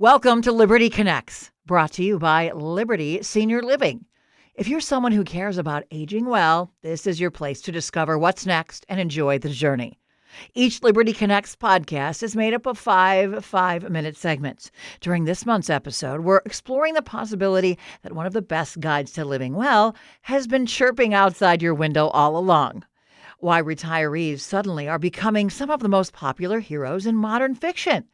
Welcome to Liberty Connects, brought to you by Liberty Senior Living. If you're someone who cares about aging well, this is your place to discover what's next and enjoy the journey. Each Liberty Connects podcast is made up of five-minute segments. During this month's episode, we're exploring the possibility that one of the best guides to living well has been chirping outside your window all along. Why retirees suddenly are becoming some of the most popular heroes in modern fiction.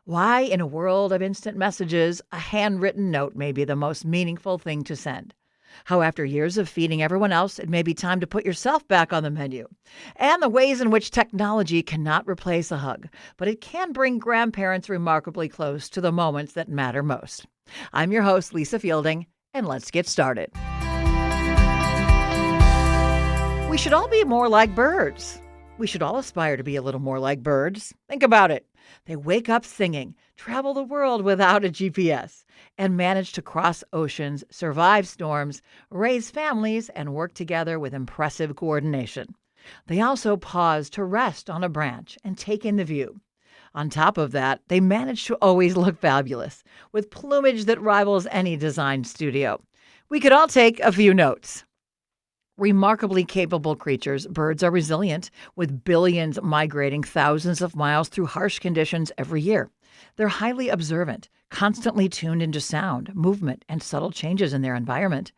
Why, in a world of instant messages, a handwritten note may be the most meaningful thing to send. How after years of feeding everyone else, it may be time to put yourself back on the menu. And the ways in which technology cannot replace a hug, but it can bring grandparents remarkably close to the moments that matter most. I'm your host, Lisa Fielding, and let's get started. We should all be more like birds. We should all aspire to be a little more like birds. Think about it. They wake up singing, travel the world without a GPS, and manage to cross oceans, survive storms, raise families, and work together with impressive coordination. They also pause to rest on a branch and take in the view. On top of that, they manage to always look fabulous, with plumage that rivals any design studio. We could all take a few notes. Remarkably capable creatures, birds are resilient, with billions migrating thousands of miles through harsh conditions every year. They're highly observant, constantly tuned into sound, movement, and subtle changes in their environment.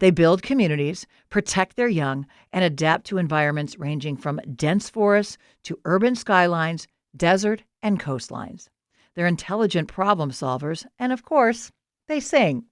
They build communities, protect their young, and adapt to environments ranging from dense forests to urban skylines, desert, and coastlines. They're intelligent problem solvers, and of course, they sing.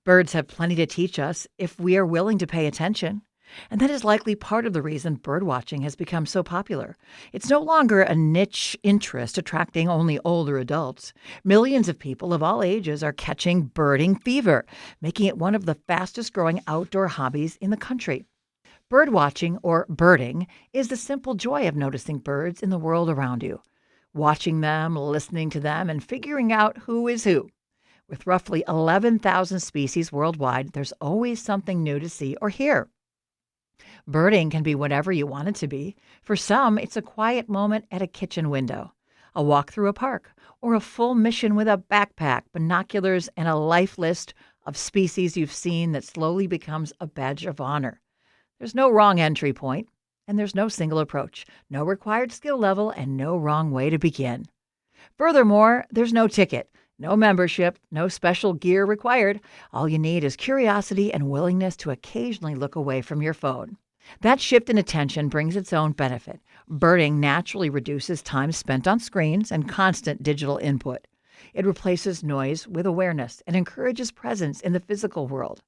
Birds have plenty to teach us if we are willing to pay attention. And that is likely part of the reason birdwatching has become so popular. It's no longer a niche interest attracting only older adults. Millions of people of all ages are catching birding fever, making it one of the fastest growing outdoor hobbies in the country. Birdwatching, or birding, is the simple joy of noticing birds in the world around you, watching them, listening to them, and figuring out who is who. With roughly 11,000 species worldwide, there's always something new to see or hear. Birding can be whatever you want it to be. For some, it's a quiet moment at a kitchen window, a walk through a park, or a full mission with a backpack, binoculars, and a life list of species you've seen that slowly becomes a badge of honor. There's no wrong entry point, and there's no single approach, no required skill level, and no wrong way to begin. Furthermore, there's no ticket. No membership, no special gear required. All you need is curiosity and willingness to occasionally look away from your phone. That shift in attention brings its own benefit. Birding naturally reduces time spent on screens and constant digital input. It replaces noise with awareness and encourages presence in the physical world.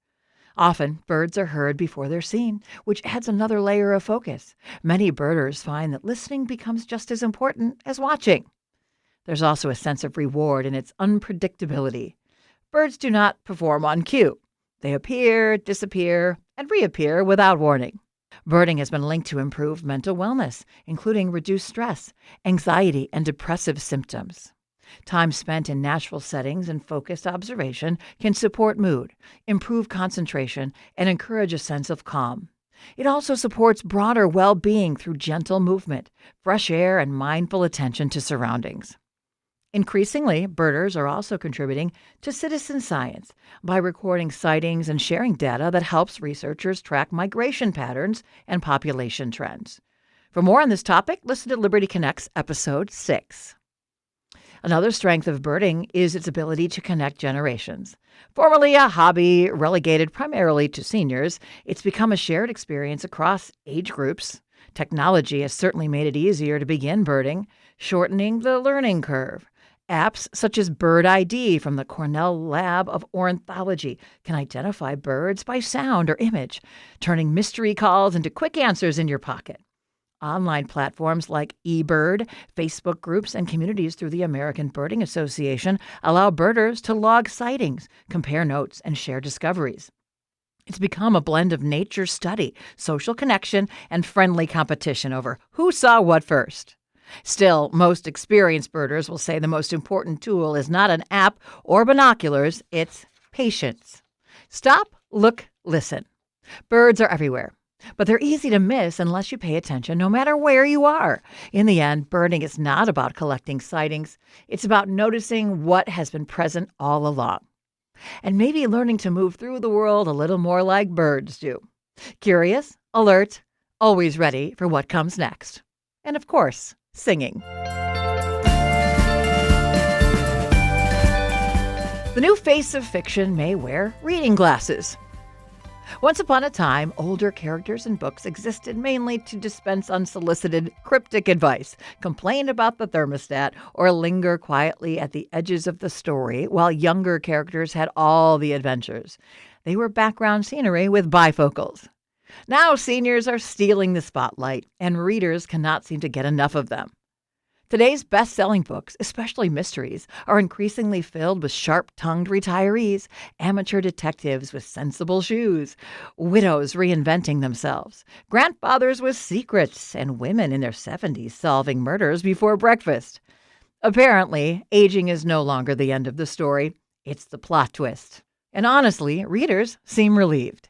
Often, birds are heard before they're seen, which adds another layer of focus. Many birders find that listening becomes just as important as watching. There's also a sense of reward in its unpredictability. Birds do not perform on cue. They appear, disappear, and reappear without warning. Birding has been linked to improved mental wellness, including reduced stress, anxiety, and depressive symptoms. Time spent in natural settings and focused observation can support mood, improve concentration, and encourage a sense of calm. It also supports broader well-being through gentle movement, fresh air, and mindful attention to surroundings. Increasingly, birders are also contributing to citizen science by recording sightings and sharing data that helps researchers track migration patterns and population trends. For more on this topic, listen to Liberty Connects Episode 6. Another strength of birding is its ability to connect generations. Formerly a hobby relegated primarily to seniors, it's become a shared experience across age groups. Technology has certainly made it easier to begin birding, shortening the learning curve. Apps such as Bird ID from the Cornell Lab of Ornithology can identify birds by sound or image, turning mystery calls into quick answers in your pocket. Online platforms like eBird, Facebook groups, and communities through the American Birding Association allow birders to log sightings, compare notes, and share discoveries. It's become a blend of nature study, social connection, and friendly competition over who saw what first. Still, most experienced birders will say the most important tool is not an app or binoculars, it's patience. Stop, look, listen. Birds are everywhere. But they're easy to miss unless you pay attention, no matter where you are. In the end, birding is not about collecting sightings. It's about noticing what has been present all along, and maybe learning to move through the world a little more like birds do. Curious, alert, always ready for what comes next. And of course, singing. The new face of fiction may wear reading glasses. Once upon a time, older characters in books existed mainly to dispense unsolicited, cryptic advice, complain about the thermostat, or linger quietly at the edges of the story while younger characters had all the adventures. They were background scenery with bifocals. Now seniors are stealing the spotlight, and readers cannot seem to get enough of them. Today's best-selling books, especially mysteries, are increasingly filled with sharp-tongued retirees, amateur detectives with sensible shoes, widows reinventing themselves, grandfathers with secrets, and women in their 70s solving murders before breakfast. Apparently, aging is no longer the end of the story. It's the plot twist. And honestly, readers seem relieved.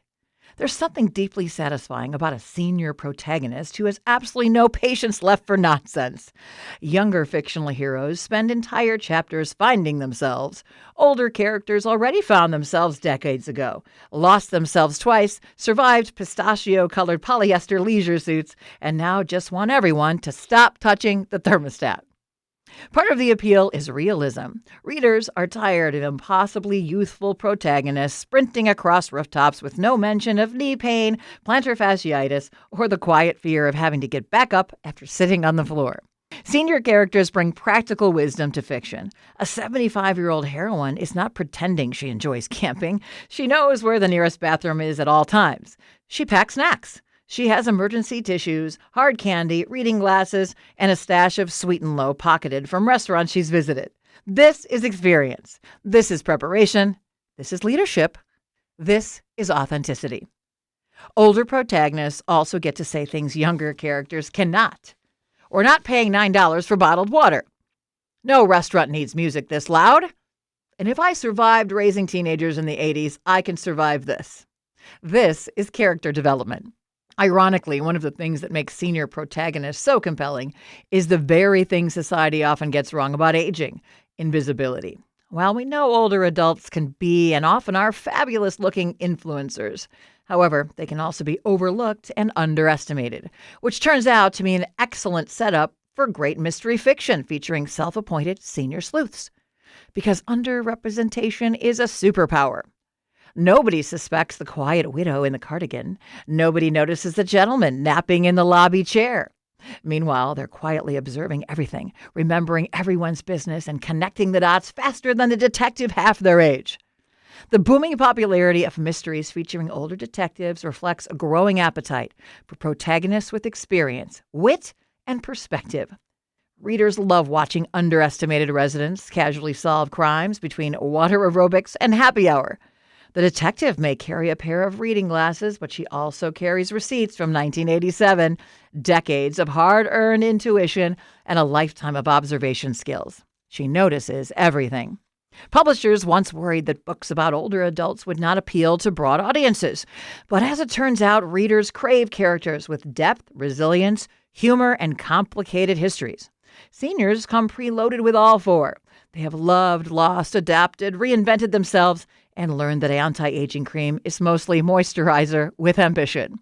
There's something deeply satisfying about a senior protagonist who has absolutely no patience left for nonsense. Younger fictional heroes spend entire chapters finding themselves. Older characters already found themselves decades ago, lost themselves twice, survived pistachio-colored polyester leisure suits, and now just want everyone to stop touching the thermostat. Part of the appeal is realism. Readers are tired of impossibly youthful protagonists sprinting across rooftops with no mention of knee pain, plantar fasciitis, or the quiet fear of having to get back up after sitting on the floor. Senior characters bring practical wisdom to fiction. A 75-year-old heroine is not pretending she enjoys camping. She knows where the nearest bathroom is at all times. She packs snacks. She has emergency tissues, hard candy, reading glasses, and a stash of Sweet and Low pocketed from restaurants she's visited. This is experience. This is preparation. This is leadership. This is authenticity. Older protagonists also get to say things younger characters cannot. We're not paying $9 for bottled water. No restaurant needs music this loud. And if I survived raising teenagers in the 80s, I can survive this. This is character development. Ironically, one of the things that makes senior protagonists so compelling is the very thing society often gets wrong about aging: invisibility. While we know older adults can be and often are fabulous-looking influencers, however, they can also be overlooked and underestimated, which turns out to be an excellent setup for great mystery fiction featuring self-appointed senior sleuths. Because underrepresentation is a superpower. Nobody suspects the quiet widow in the cardigan. Nobody notices the gentleman napping in the lobby chair. Meanwhile, they're quietly observing everything, remembering everyone's business and connecting the dots faster than the detective half their age. The booming popularity of mysteries featuring older detectives reflects a growing appetite for protagonists with experience, wit, and perspective. Readers love watching underestimated residents casually solve crimes between water aerobics and happy hour. The detective may carry a pair of reading glasses, but she also carries receipts from 1987, decades of hard-earned intuition, and a lifetime of observation skills. She notices everything. Publishers once worried that books about older adults would not appeal to broad audiences. But as it turns out, readers crave characters with depth, resilience, humor, and complicated histories. Seniors come preloaded with all four. They have loved, lost, adapted, reinvented themselves, and learned that anti-aging cream is mostly moisturizer with ambition.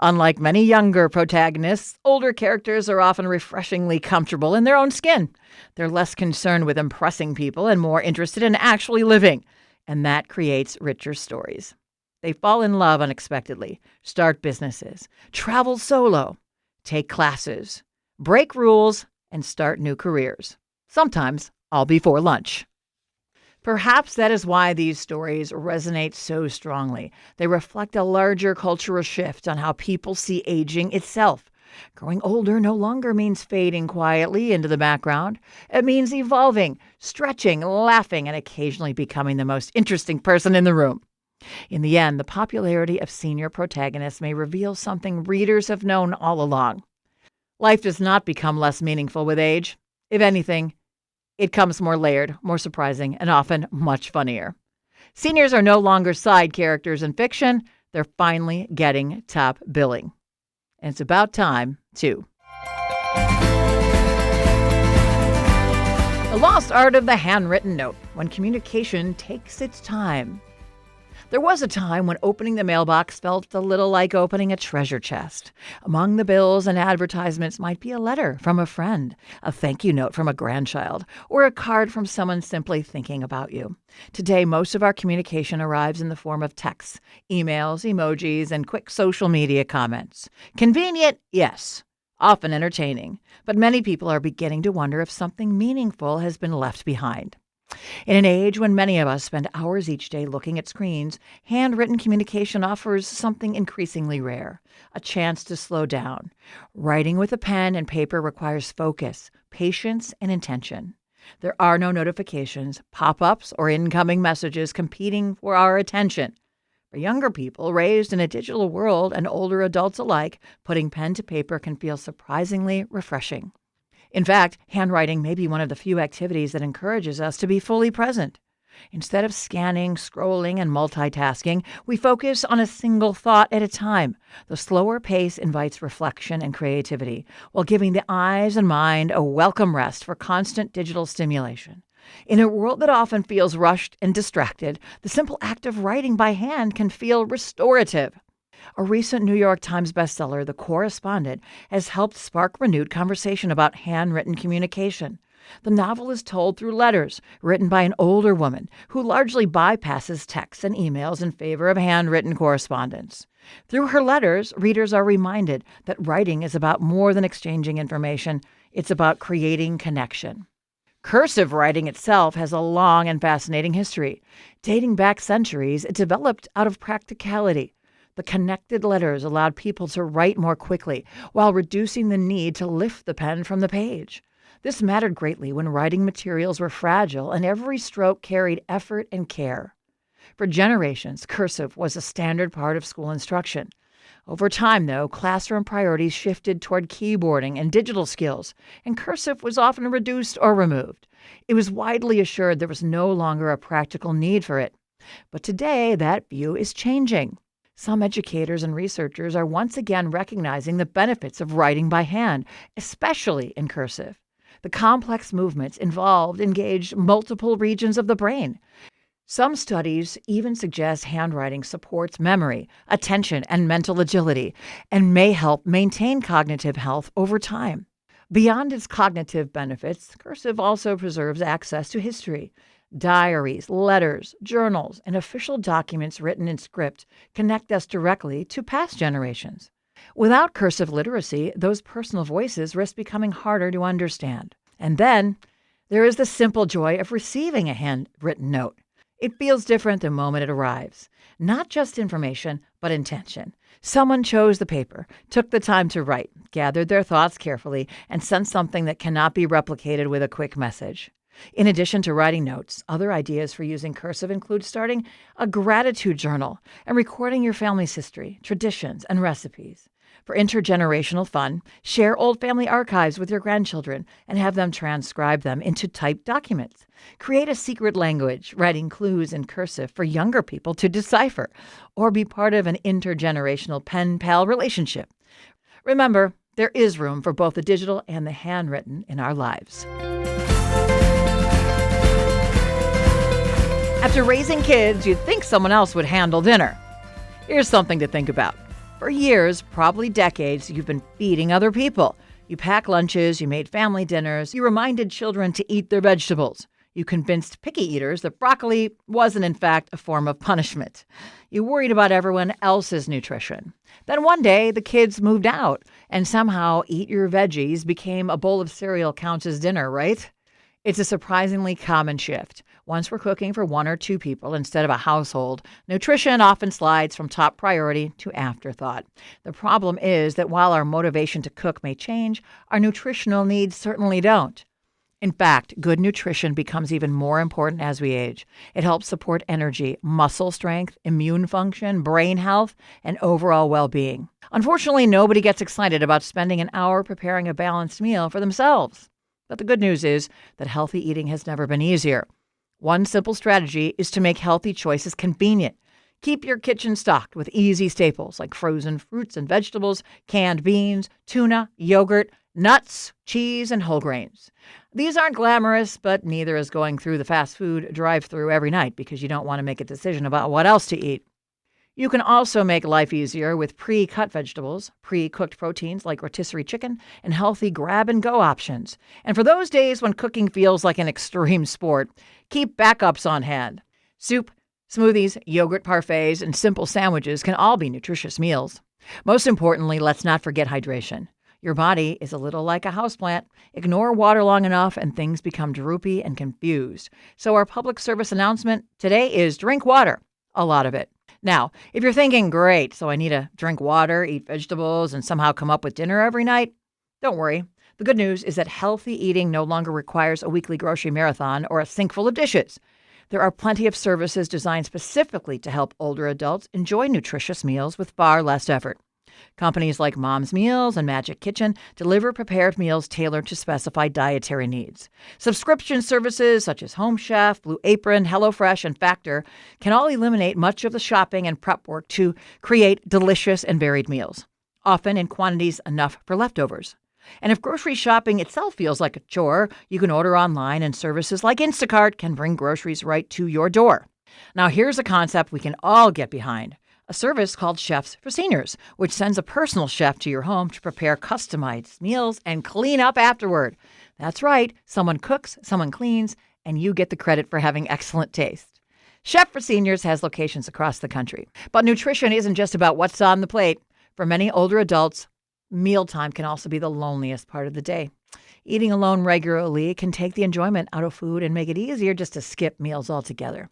Unlike many younger protagonists, older characters are often refreshingly comfortable in their own skin. They're less concerned with impressing people and more interested in actually living, and that creates richer stories. They fall in love unexpectedly, start businesses, travel solo, take classes, break rules, and start new careers. Sometimes all before lunch. Perhaps that is why these stories resonate so strongly. They reflect a larger cultural shift on how people see aging itself. Growing older no longer means fading quietly into the background. It means evolving, stretching, laughing, and occasionally becoming the most interesting person in the room. In the end, the popularity of senior protagonists may reveal something readers have known all along. Life does not become less meaningful with age. If anything, it comes more layered, more surprising, and often much funnier. Seniors are no longer side characters in fiction. They're finally getting top billing. And it's about time, too. The lost art of the handwritten note, when communication takes its time. There was a time when opening the mailbox felt a little like opening a treasure chest. Among the bills and advertisements might be a letter from a friend, a thank you note from a grandchild, or a card from someone simply thinking about you. Today, most of our communication arrives in the form of texts, emails, emojis, and quick social media comments. Convenient? Yes. Often entertaining. But many people are beginning to wonder if something meaningful has been left behind. In an age when many of us spend hours each day looking at screens, handwritten communication offers something increasingly rare, a chance to slow down. Writing with a pen and paper requires focus, patience, and intention. There are no notifications, pop-ups, or incoming messages competing for our attention. For younger people raised in a digital world and older adults alike, putting pen to paper can feel surprisingly refreshing. In fact, handwriting may be one of the few activities that encourages us to be fully present. Instead of scanning, scrolling, and multitasking, we focus on a single thought at a time. The slower pace invites reflection and creativity, while giving the eyes and mind a welcome rest for constant digital stimulation. In a world that often feels rushed and distracted, the simple act of writing by hand can feel restorative. A recent New York Times bestseller, The Correspondent, has helped spark renewed conversation about handwritten communication. The novel is told through letters written by an older woman who largely bypasses texts and emails in favor of handwritten correspondence. Through her letters, readers are reminded that writing is about more than exchanging information. It's about creating connection. Cursive writing itself has a long and fascinating history. Dating back centuries, it developed out of practicality. The connected letters allowed people to write more quickly while reducing the need to lift the pen from the page. This mattered greatly when writing materials were fragile and every stroke carried effort and care. For generations, cursive was a standard part of school instruction. Over time, though, classroom priorities shifted toward keyboarding and digital skills, and cursive was often reduced or removed. It was widely assured there was no longer a practical need for it. But today, that view is changing. Some educators and researchers are once again recognizing the benefits of writing by hand, especially in cursive. The complex movements involved engage multiple regions of the brain. Some studies even suggest handwriting supports memory, attention, and mental agility, and may help maintain cognitive health over time. Beyond its cognitive benefits, cursive also preserves access to history. Diaries, letters, journals, and official documents written in script connect us directly to past generations. Without cursive literacy, those personal voices risk becoming harder to understand. And then there is the simple joy of receiving a handwritten note. It feels different the moment it arrives. Not just information, but intention. Someone chose the paper, took the time to write, gathered their thoughts carefully, and sent something that cannot be replicated with a quick message. In addition to writing notes, other ideas for using cursive include starting a gratitude journal and recording your family's history, traditions, and recipes. For intergenerational fun, share old family archives with your grandchildren and have them transcribe them into typed documents. Create a secret language, writing clues in cursive for younger people to decipher, or be part of an intergenerational pen-pal relationship. Remember, there is room for both the digital and the handwritten in our lives. After raising kids, you'd think someone else would handle dinner. Here's something to think about. For years, probably decades, you've been feeding other people. You packed lunches, you made family dinners, you reminded children to eat their vegetables. You convinced picky eaters that broccoli wasn't, in fact, a form of punishment. You worried about everyone else's nutrition. Then one day, the kids moved out, and somehow eat your veggies became a bowl of cereal counts as dinner, right? It's a surprisingly common shift. Once we're cooking for one or two people instead of a household, nutrition often slides from top priority to afterthought. The problem is that while our motivation to cook may change, our nutritional needs certainly don't. In fact, good nutrition becomes even more important as we age. It helps support energy, muscle strength, immune function, brain health, and overall well-being. Unfortunately, nobody gets excited about spending an hour preparing a balanced meal for themselves. But the good news is that healthy eating has never been easier. One simple strategy is to make healthy choices convenient. Keep your kitchen stocked with easy staples like frozen fruits and vegetables, canned beans, tuna, yogurt, nuts, cheese, and whole grains. These aren't glamorous, but neither is going through the fast food drive-thru every night because you don't want to make a decision about what else to eat. You can also make life easier with pre-cut vegetables, pre-cooked proteins like rotisserie chicken, and healthy grab-and-go options. And for those days when cooking feels like an extreme sport, keep backups on hand. Soup, smoothies, yogurt parfaits, and simple sandwiches can all be nutritious meals. Most importantly, let's not forget hydration. Your body is a little like a houseplant. Ignore water long enough and things become droopy and confused. So our public service announcement today is drink water, a lot of it. Now, if you're thinking, great, so I need to drink water, eat vegetables, and somehow come up with dinner every night, don't worry. The good news is that healthy eating no longer requires a weekly grocery marathon or a sink full of dishes. There are plenty of services designed specifically to help older adults enjoy nutritious meals with far less effort. Companies like Mom's Meals and Magic Kitchen deliver prepared meals tailored to specified dietary needs. Subscription services such as Home Chef, Blue Apron, HelloFresh, and Factor can all eliminate much of the shopping and prep work to create delicious and varied meals, often in quantities enough for leftovers. And if grocery shopping itself feels like a chore, you can order online, and services like Instacart can bring groceries right to your door. Now, here's a concept we can all get behind. A service called Chefs for Seniors, which sends a personal chef to your home to prepare customized meals and clean up afterward. That's right, someone cooks, someone cleans, and you get the credit for having excellent taste. Chef for Seniors has locations across the country. But nutrition isn't just about what's on the plate. For many older adults, mealtime can also be the loneliest part of the day. Eating alone regularly can take the enjoyment out of food and make it easier just to skip meals altogether.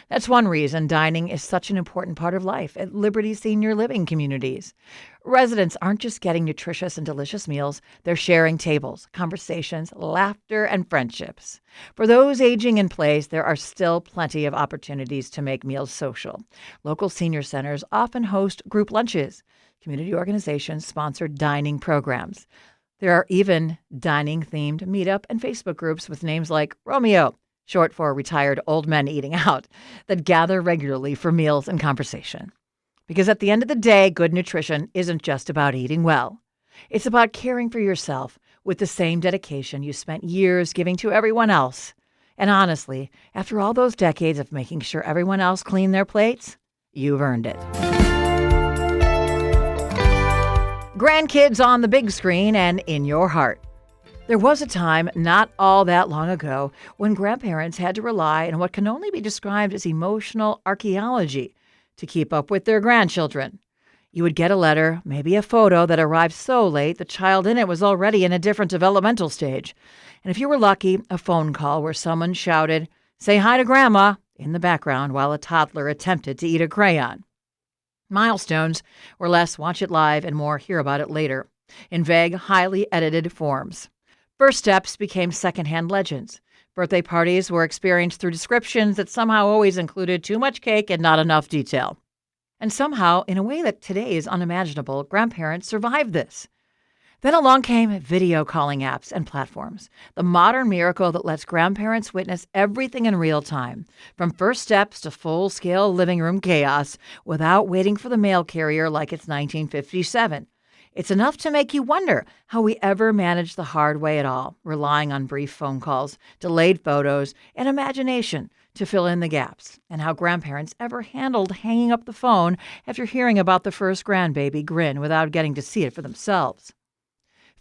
That's one reason dining is such an important part of life at Liberty Senior Living communities. Residents aren't just getting nutritious and delicious meals, they're sharing tables, conversations, laughter, and friendships. For those aging in place, there are still plenty of opportunities to make meals social. Local senior centers often host group lunches. Community organizations sponsor dining programs. There are even dining-themed meetup and Facebook groups with names like Romeo, short for retired old men eating out, that gather regularly for meals and conversation. Because at the end of the day, good nutrition isn't just about eating well. It's about caring for yourself with the same dedication you spent years giving to everyone else. And honestly, after all those decades of making sure everyone else cleaned their plates, you've earned it. Grandkids on the big screen and in your heart. There was a time not all that long ago when grandparents had to rely on what can only be described as emotional archaeology to keep up with their grandchildren. You would get a letter, maybe a photo that arrived so late the child in it was already in a different developmental stage. And if you were lucky, a phone call where someone shouted, "Say hi to Grandma," in the background while a toddler attempted to eat a crayon. Milestones were less watch it live and more hear about it later, in vague, highly edited forms. First steps became secondhand legends. Birthday parties were experienced through descriptions that somehow always included too much cake and not enough detail. And somehow, in a way that today is unimaginable, grandparents survived this. Then along came video calling apps and platforms, the modern miracle that lets grandparents witness everything in real time, from first steps to full-scale living room chaos, without waiting for the mail carrier like it's 1957. It's enough to make you wonder how we ever managed the hard way at all, relying on brief phone calls, delayed photos, and imagination to fill in the gaps, and how grandparents ever handled hanging up the phone after hearing about the first grandbaby grin without getting to see it for themselves.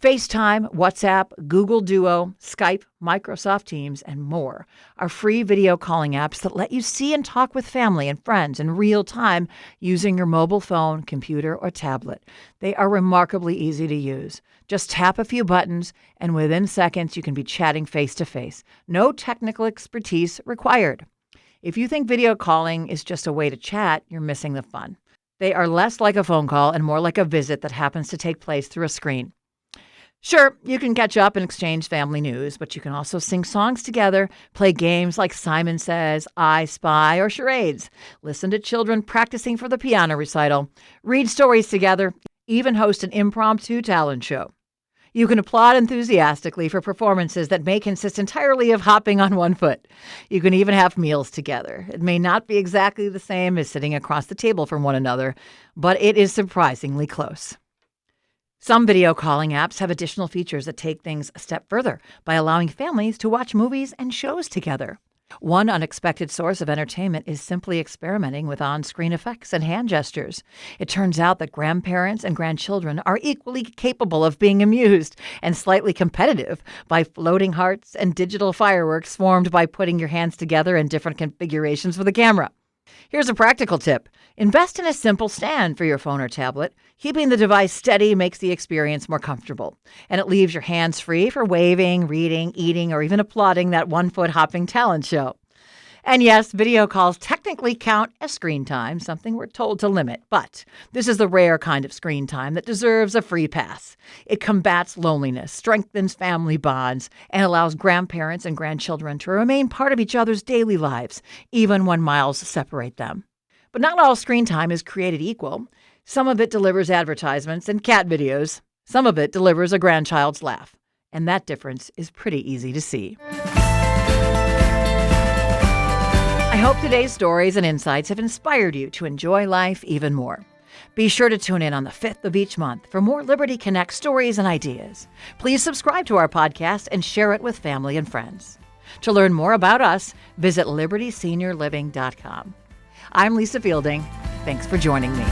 FaceTime, WhatsApp, Google Duo, Skype, Microsoft Teams, and more are free video calling apps that let you see and talk with family and friends in real time using your mobile phone, computer, or tablet. They are remarkably easy to use. Just tap a few buttons, and within seconds you can be chatting face-to-face. No technical expertise required. If you think video calling is just a way to chat, you're missing the fun. They are less like a phone call and more like a visit that happens to take place through a screen. Sure, you can catch up and exchange family news, but you can also sing songs together, play games like Simon Says, I Spy, or charades, listen to children practicing for the piano recital, read stories together, even host an impromptu talent show. You can applaud enthusiastically for performances that may consist entirely of hopping on one foot. You can even have meals together. It may not be exactly the same as sitting across the table from one another, but it is surprisingly close. Some video calling apps have additional features that take things a step further by allowing families to watch movies and shows together. One unexpected source of entertainment is simply experimenting with on-screen effects and hand gestures. It turns out that grandparents and grandchildren are equally capable of being amused and slightly competitive by floating hearts and digital fireworks formed by putting your hands together in different configurations for the camera. Here's a practical tip. Invest in a simple stand for your phone or tablet. Keeping the device steady makes the experience more comfortable, and it leaves your hands free for waving, reading, eating, or even applauding that one-foot hopping talent show. And yes, video calls technically count as screen time, something we're told to limit. But this is the rare kind of screen time that deserves a free pass. It combats loneliness, strengthens family bonds, and allows grandparents and grandchildren to remain part of each other's daily lives, even when miles separate them. But not all screen time is created equal. Some of it delivers advertisements and cat videos. Some of it delivers a grandchild's laugh. And that difference is pretty easy to see. I hope today's stories and insights have inspired you to enjoy life even more. Be sure to tune in on the 5th of each month for more Liberty Connect stories and ideas. Please subscribe to our podcast and share it with family and friends. To learn more about us, visit libertyseniorliving.com. I'm Lisa Fielding. Thanks for joining me.